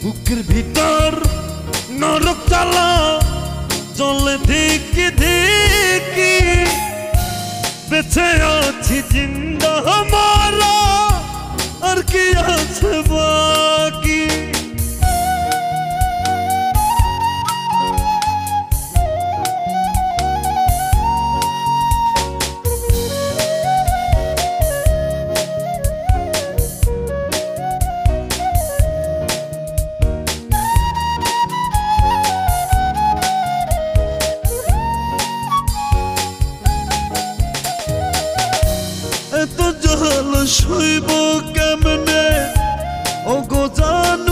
বুকের ভিতর নরক জ্বালা চলে ধিকি ধিকি বেঁচে আছি জিন্দা মারা আর কি আছে বাকি এত জল সইব কেমনে ও গো জানো